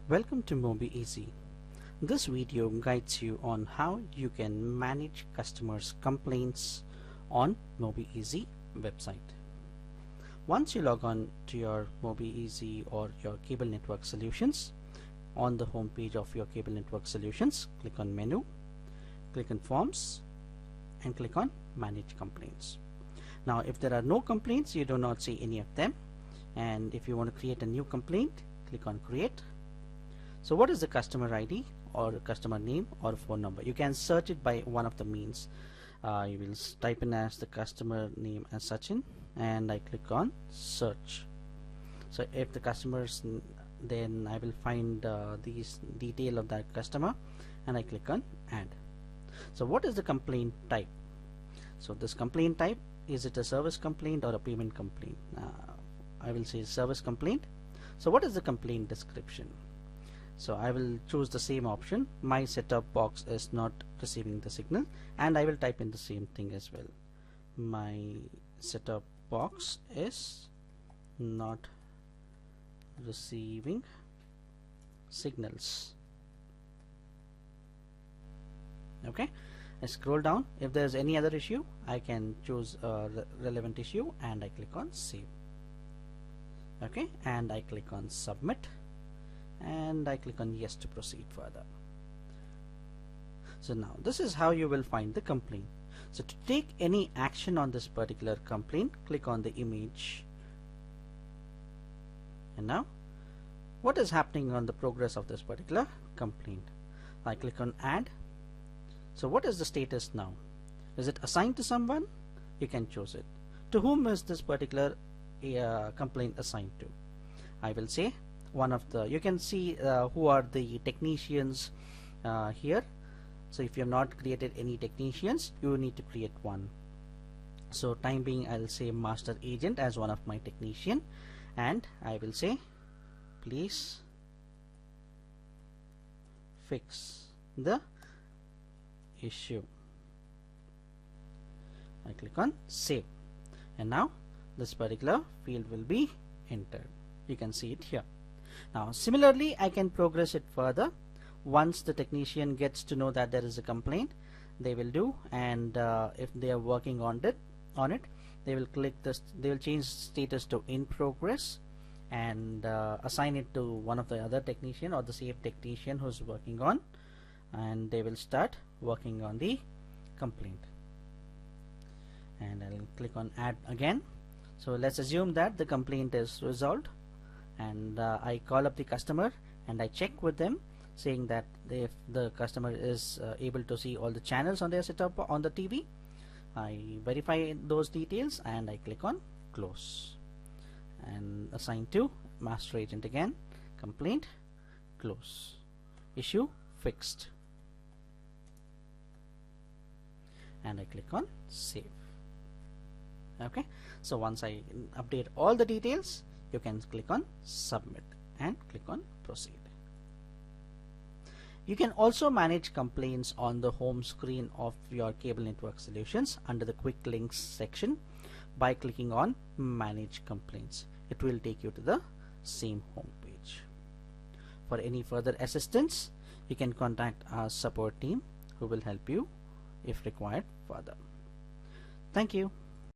Welcome to Mobiezy. This video guides you on how you can manage customers' complaints on Mobiezy website. Once you log on to your Mobiezy or your cable network solutions, on the home page of your cable network solutions, click on Menu, click on Forms, and click on Manage Complaints. Now, if there are no complaints, you do not see any of them. And if you want to create a new complaint, click on Create. So what is the customer ID or customer name or phone number? You can search it by one of the means. You will type in as the customer name as Sachin, and I click on search. So if the customers, then I will find these detail of that customer, and I click on add. So what is the complaint type? So this complaint type, is it a service complaint or a payment complaint? I will say service complaint. So what is the complaint description? So I will choose the same option. My set-top box is not receiving the signal, and I will type in the same thing as well. My set-top box is not receiving signals. Okay, I scroll down. If there's any other issue, I can choose a relevant issue and I click on save. Okay, and I click on submit, and I click on yes to proceed further. So now this is how you will find the complaint. So to take any action on this particular complaint, click on the image, and now what is happening on the progress of this particular complaint? I click on add. So what is the status now? Is it assigned to someone? You can choose it. To whom is this particular complaint assigned to? I will say one of the, you can see who are the technicians here. So if you have not created any technicians, you need to create one. So time being, I'll say master agent as one of my technician, and I will say please fix the issue. I click on save, and now this particular field will be entered. You can see it here. Now similarly, I can progress it further. Once the technician gets to know that there is a complaint, they will do, and if they are working on it, they will click this. They will change status to in progress and assign it to one of the other technician or the same technician who's working on, and they will start working on the complaint. And I'll click on add again. So let's assume that the complaint is resolved, and I call up the customer and I check with them, saying that if the customer is able to see all the channels on their setup on the TV. I verify those details and I click on close and assign to master agent again. Complaint, close, issue fixed, and I click on save. Okay, so once I update all the details, you can click on submit and click on proceed. You can also manage complaints on the home screen of your cable network solutions under the quick links section by clicking on manage complaints. It will take you to the same home page. For any further assistance, you can contact our support team, who will help you if required further. Thank you.